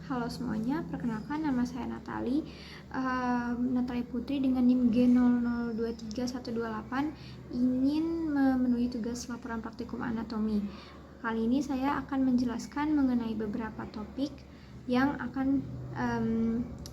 Halo semuanya, perkenalkan nama saya Natali Putri dengan NIM G00231128 ingin memenuhi tugas laporan praktikum anatomi. Kali ini saya akan menjelaskan mengenai beberapa topik yang akan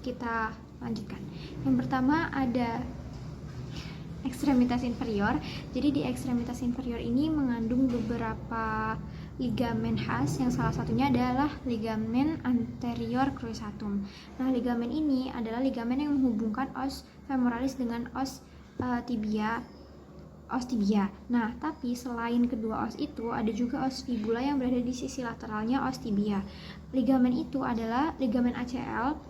kita lanjutkan. Yang pertama ada ekstremitas inferior. Jadi di ekstremitas inferior ini mengandung beberapa ligamen khas, yang salah satunya adalah ligamen anterior cruciatum. Nah, ligamen ini adalah ligamen yang menghubungkan os femoralis dengan os tibia. Nah, tapi selain kedua os itu, ada juga os fibula yang berada di sisi lateralnya os tibia. Ligamen itu adalah ligamen ACL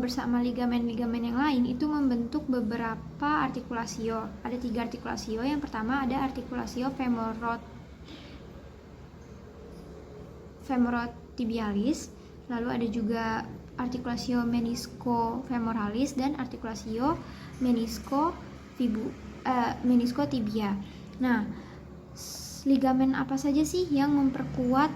bersama ligamen-ligamen yang lain itu membentuk beberapa artikulasio. Ada 3 artikulasio. Yang pertama ada artikulasio femorotibialis, lalu ada juga artikulasio meniscofemoralis dan artikulasio meniscotibia. Nah, ligamen apa saja sih yang memperkuat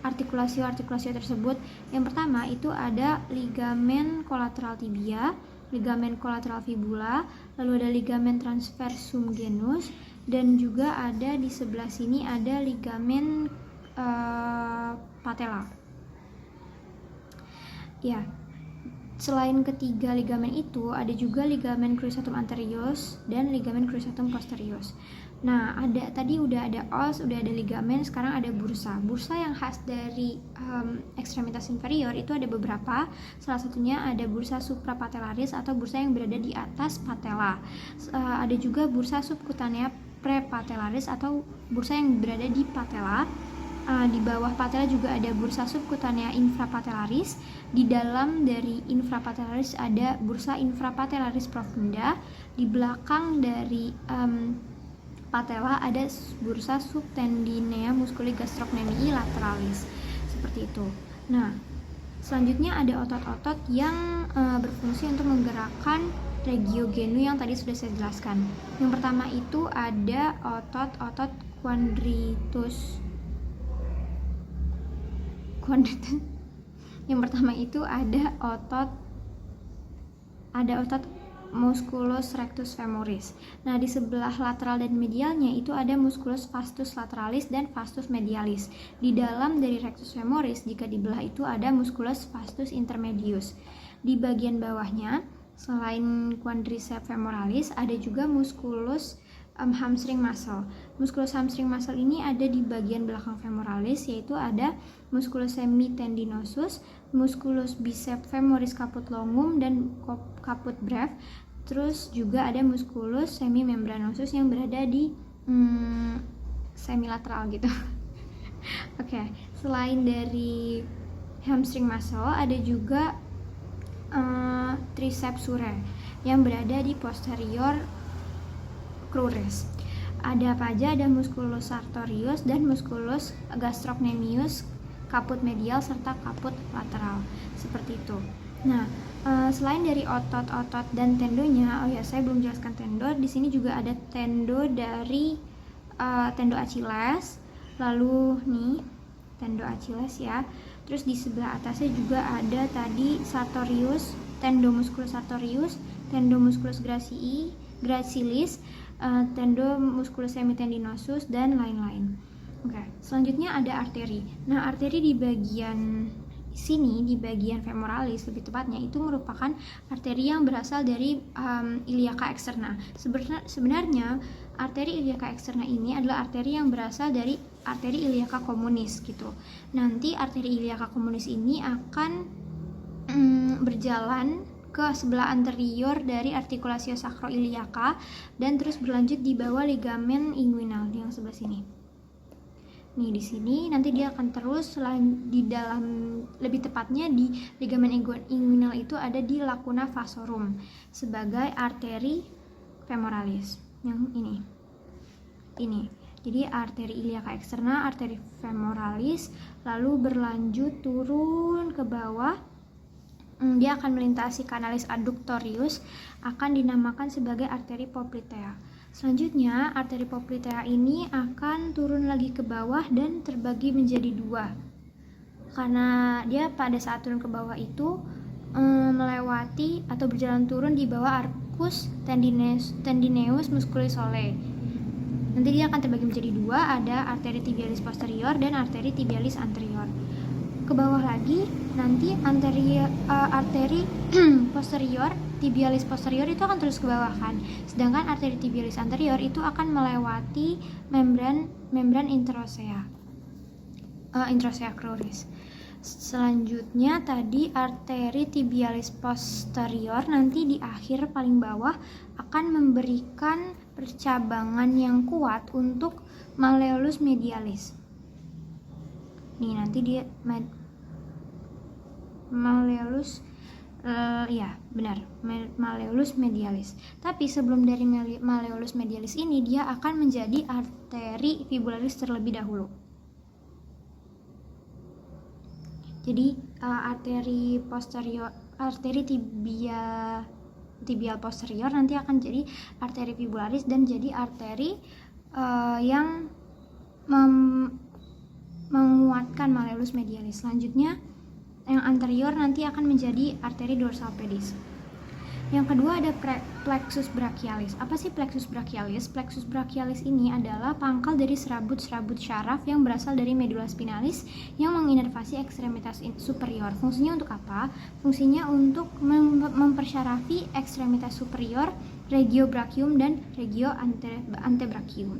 artikulasio tersebut? Yang pertama itu ada ligamen kolateral tibia, ligamen kolateral fibula, lalu ada ligamen transversum genus, dan juga ada di sebelah sini ada ligamen patella. Ya, selain ketiga ligamen itu ada juga ligamen cruciatum anterius dan ligamen cruciatum posterius. Nah, tadi udah ada os, udah ada ligamen, sekarang ada bursa. Bursa yang khas dari ekstremitas inferior itu ada beberapa. Salah satunya ada bursa suprapatellaris atau bursa yang berada di atas patella. Ada juga bursa subcutanea prepatellaris atau bursa yang berada di patella. Di bawah patella juga ada bursa subcutanea infrapatellaris. Di dalam dari infrapatellaris ada bursa infrapatellaris profunda. Di belakang dari patella ada bursa subtendinea musculi gastrocnemiae lateralis, seperti itu. Nah, selanjutnya ada otot-otot yang berfungsi untuk menggerakkan regio genu yang tadi sudah saya jelaskan. Yang pertama itu ada otot-otot quadratus. Yang pertama itu ada otot musculus rectus femoris. Nah, di sebelah lateral dan medialnya itu ada musculus vastus lateralis dan vastus medialis. Di dalam dari rectus femoris, jika dibelah itu ada musculus vastus intermedius. Di bagian bawahnya, selain quadriceps femoralis, ada juga musculus hamstring muscle. Musculus hamstring muscle ini ada di bagian belakang femoralis, yaitu ada musculus semitendinosus, musculus biceps femoris caput longum dan caput breve. Terus juga ada musculus semimembranosus yang berada di semilateral gitu. Oke, selain dari hamstring muscle ada juga triceps surae yang berada di posterior cruris. Ada apa aja? Ada musculus sartorius dan musculus gastrocnemius, caput medial serta caput lateral, seperti itu. Nah, selain dari otot-otot dan tendonya, saya belum jelaskan tendo. Di sini juga ada tendo dari tendo Achilles. Lalu nih tendo Achilles ya. Terus di sebelah atasnya juga ada tadi sartorius, tendo musculus sartorius, tendo musculus gracilis, tendo musculus semitendinosus dan lain-lain. Oke, selanjutnya ada arteri. Nah, arteri di bagian sini, di bagian femoralis lebih tepatnya, itu merupakan arteri yang berasal dari iliaca externa. Sebenarnya arteri iliaca externa ini adalah arteri yang berasal dari arteri iliaca communis gitu. Nanti arteri iliaca communis ini akan berjalan ke sebelah anterior dari artikulasio sacroiliaca dan terus berlanjut di bawah ligamen inguinal yang sebelah sini. Nih di sini nanti dia akan terus di dalam, lebih tepatnya di ligamen inguinal itu ada di lacuna vasorum sebagai arteri femoralis yang ini. Jadi arteri iliaca externa, arteri femoralis, lalu berlanjut turun ke bawah. Dia akan melintasi canalis adductorius, akan dinamakan sebagai arteri poplitea. Selanjutnya, arteri poplitea ini akan turun lagi ke bawah dan terbagi menjadi 2. karena dia pada saat turun ke bawah itu melewati atau berjalan turun di bawah arcus tendineus musculi sole. Nanti dia akan terbagi menjadi dua, ada arteri tibialis posterior dan arteri tibialis anterior. Ke bawah lagi nanti arteri posterior tibialis posterior itu akan terus ke bawah kan, sedangkan arteri tibialis anterior itu akan melewati membran intraosea cruris. Selanjutnya tadi arteri tibialis posterior nanti di akhir paling bawah akan memberikan percabangan yang kuat untuk malleolus medialis. Nih nanti dia malleolus malleolus medialis. Tapi sebelum dari malleolus medialis ini dia akan menjadi arteri fibularis terlebih dahulu. Jadi arteri tibial posterior nanti akan jadi arteri fibularis dan jadi arteri yang menguatkan malleolus medialis. Selanjutnya yang anterior nanti akan menjadi arteri dorsal pedis. Yang kedua ada plexus brachialis. Apa sih plexus brachialis? Plexus brachialis ini adalah pangkal dari serabut-serabut syaraf yang berasal dari medula spinalis yang menginervasi ekstremitas superior. Fungsinya untuk apa? Fungsinya untuk mempersyarafi ekstremitas superior, regio brachium dan regio antebrachium.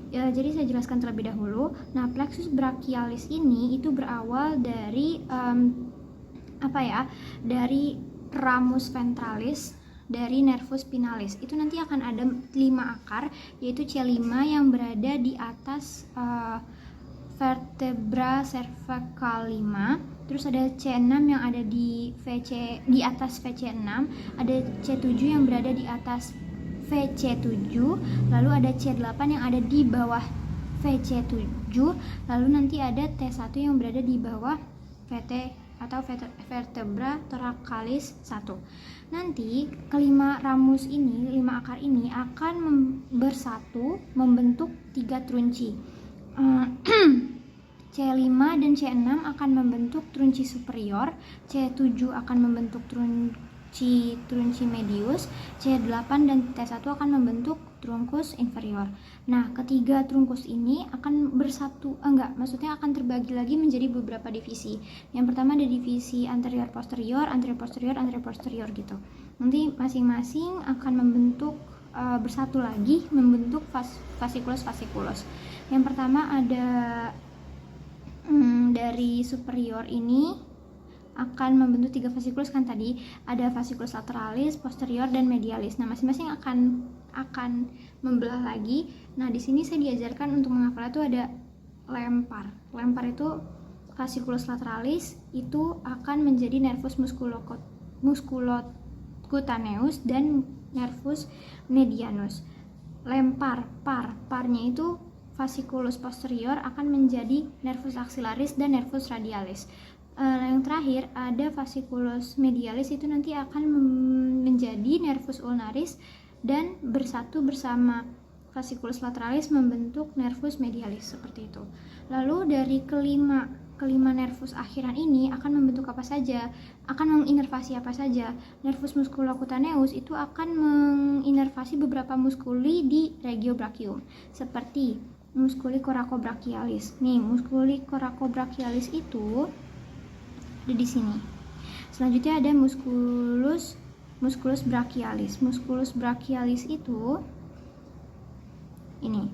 Jadi saya jelaskan terlebih dahulu. Nah, plexus brachialis ini itu berawal dari dari ramus ventralis dari nervus spinalis. Itu nanti akan ada 5 akar, yaitu C5 yang berada di atas vertebra cervical 5. Terus ada C6 yang ada di atas VC6, ada C7 yang berada di atas VC7, lalu ada C8 yang ada di bawah VC7, lalu nanti ada T1 yang berada di bawah VT atau vertebra thoracalis 1. Nanti kelima ramus ini, 5 akar ini akan bersatu membentuk 3 trunci. C5 dan C6 akan membentuk trunci superior, C7 akan membentuk trunci medius, C8 dan T1 akan membentuk trunkus inferior. Nah, ketiga trunkus ini akan akan terbagi lagi menjadi beberapa divisi. Yang pertama ada divisi anterior posterior gitu. Nanti masing-masing akan membentuk bersatu lagi membentuk fasciculus. Yang pertama ada dari superior ini akan membentuk 3 fasciculus kan tadi, ada fasciculus lateralis, posterior dan medialis. Nah, masing-masing akan membelah lagi. Nah, di sini saya diajarkan untuk menghafal itu ada lempar. Lempar itu fasciculus lateralis itu akan menjadi nervus musculocutaneus dan nervus medianus. Lempar parnya itu fasciculus posterior akan menjadi nervus axillaris dan nervus radialis. Yang terakhir ada fasciculus medialis itu nanti akan menjadi nervus ulnaris dan bersatu bersama fasciculus lateralis membentuk nervus medialis seperti itu. Lalu dari kelima nervus akhiran ini akan membentuk apa saja? Akan menginervasi apa saja? Nervus musculocutaneus itu akan menginervasi beberapa muskuli di regio brachium seperti musculi coracobrachialis. Nih, musculi coracobrachialis itu ada di sini. Selanjutnya ada musculus brachialis. Musculus brachialis itu ini.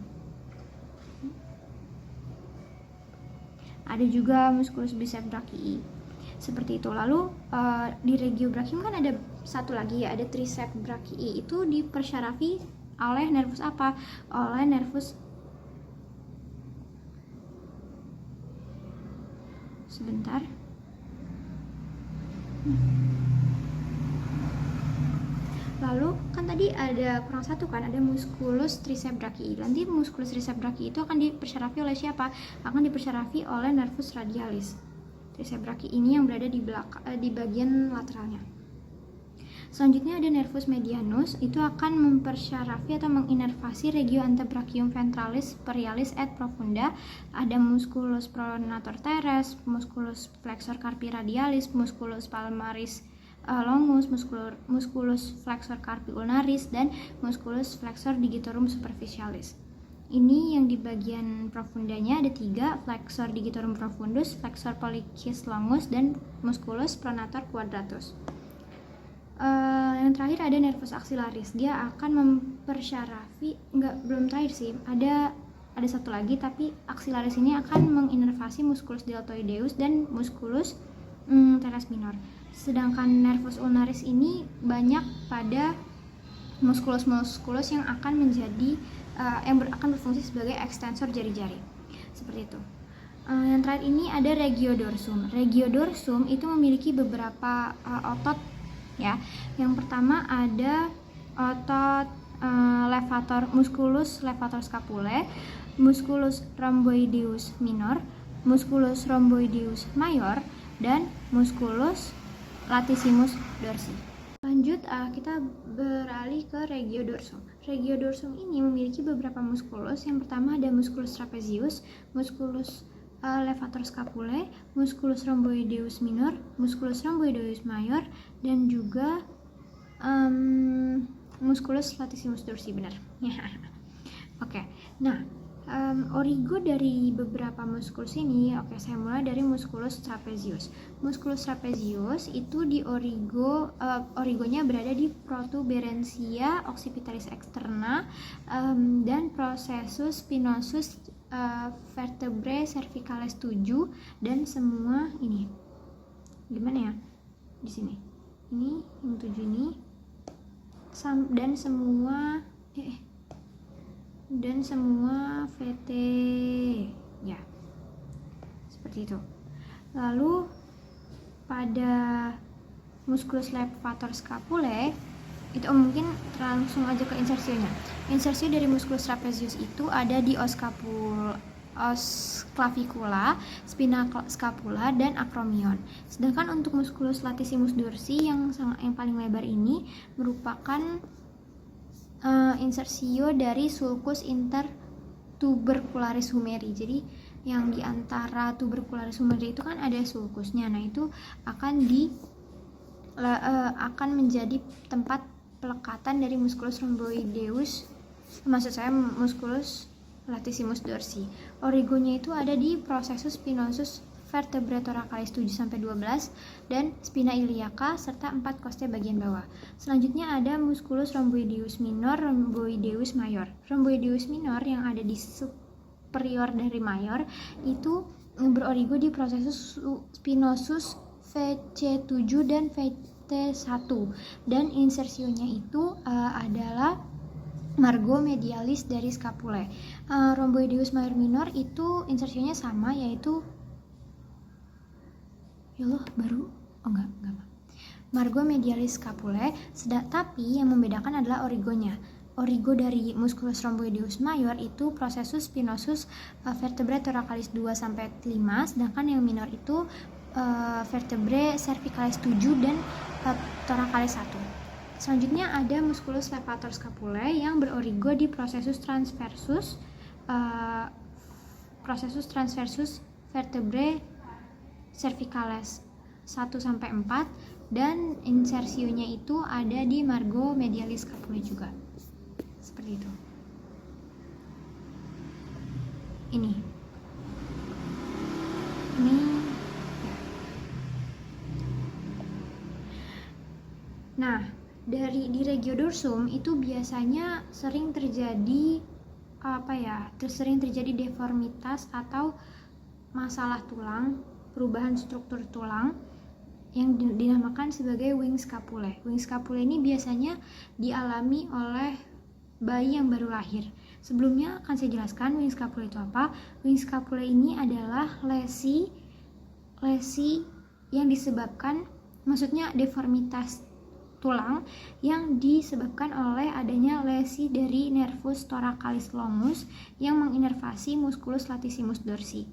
Ada juga musculus biceps brachii. Seperti itu. Lalu di regio brachium kan ada satu lagi ya, ada triceps brachii. Itu dipersyarafi oleh nervus apa? Oleh nervus sebentar. Lalu kan tadi ada kurang satu kan, ada musculus triceps brachii. Nanti musculus triceps brachii itu akan dipersyarafi oleh siapa? Akan dipersyarafi oleh nervus radialis. Triceps brachii ini yang berada di bagian lateralnya. Selanjutnya ada nervus medianus, itu akan mempersyarafi atau menginervasi regio antebrachium ventralis superialis et profunda. Ada musculus pronator teres, musculus flexor carpi radialis, musculus palmaris longus, musculus flexor carpi ulnaris, dan musculus flexor digitorum superficialis. Ini yang di bagian profundanya ada 3, flexor digitorum profundus, flexor pollicis longus, dan musculus pronator quadratus. Yang terakhir ada nervus axillaris, dia akan mempersyarafi, belum terakhir sih, ada satu lagi, tapi axillaris ini akan menginervasi musculus deltoideus dan musculus teres minor. Sedangkan nervus ulnaris ini banyak pada musculus yang akan menjadi akan berfungsi sebagai ekstensor jari-jari, seperti itu. Yang terakhir ini ada regiodorsum. Regiodorsum itu memiliki beberapa otot ya. Yang pertama ada otot musculus levator scapulae, musculus rhomboideus minor, musculus rhomboideus mayor, dan musculus latissimus dorsi. Lanjut, kita beralih ke regiodorsum. Regiodorsum ini memiliki beberapa musculus. Yang pertama ada musculus trapezius, musculus levator scapulae, musculus rhomboideus minor, musculus rhomboideus mayor, dan juga musculus latissimus dorsi, benar. Oke. Nah, origo dari beberapa musculus ini, saya mulai dari musculus trapezius. Musculus trapezius itu di origonya berada di protuberantia occipitalis externa dan processus spinosus vertebrae cervicalis 7, dan semua ini gimana ya di sini, ini yang 7 ini dan semua VT ya, seperti itu. Lalu pada musculus levator scapulae itu mungkin langsung aja ke insersionya. Insersio dari musculus trapezius itu ada di os clavicula, spina scapula, dan acromion. Sedangkan untuk musculus latissimus dorsi yang paling lebar ini merupakan insersio dari sulcus intertubercularis humeri. Jadi yang di antara tubercularis humeri itu kan ada sulcusnya. Nah, itu akan menjadi tempat pelekatan dari musculus rhomboideus, musculus latissimus dorsi. Origonya itu ada di processus spinosus vertebrae thoracalis 7-12 dan spina iliaca serta 4 costae bagian bawah. Selanjutnya ada musculus rhomboideus minor, rhomboideus mayor. Rhomboideus minor yang ada di superior dari mayor itu berorigo di processus spinosus VC7 dan VT1, dan insersionya itu adalah margo medialis dari scapulae. Rhomboideus mayor minor itu insersionya sama, yaitu margo medialis scapulae, tapi yang membedakan adalah origonya. Origo dari musculus rhomboideus mayor itu processus spinosus vertebrae thoracalis 2-5, sedangkan yang minor itu vertebrae cervicalis 7 dan thoracalis 1. Selanjutnya ada musculus levator scapulae yang berorigo di processus transversus vertebrae cervicalis 1-4, dan insersionya itu ada di margo medialis scapulae juga. Seperti itu. Ini ya. Nah, di regiodorsum itu biasanya sering terjadi deformitas atau masalah tulang, perubahan struktur tulang yang dinamakan sebagai wing scapulae. Wing scapulae ini biasanya dialami oleh bayi yang baru lahir. Sebelumnya akan saya jelaskan wing scapulae itu apa. Wing scapulae ini adalah lesi yang disebabkan, maksudnya deformitas tulang yang disebabkan oleh adanya lesi dari nervus thoracalis longus yang menginervasi musculus latissimus dorsi.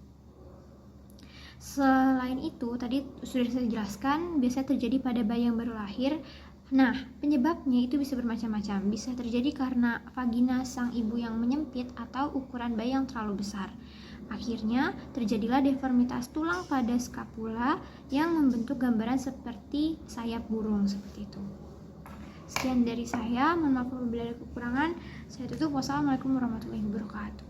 Selain itu, tadi sudah saya jelaskan, biasanya terjadi pada bayi yang baru lahir, Nah, penyebabnya itu bisa bermacam-macam. Bisa terjadi karena vagina sang ibu yang menyempit atau ukuran bayi yang terlalu besar. Akhirnya, terjadilah deformitas tulang pada skapula yang membentuk gambaran seperti sayap burung, seperti itu. Sekian dari saya, mohon maaf apabila ada kekurangan. Saya tutup. Wassalamualaikum warahmatullahi wabarakatuh.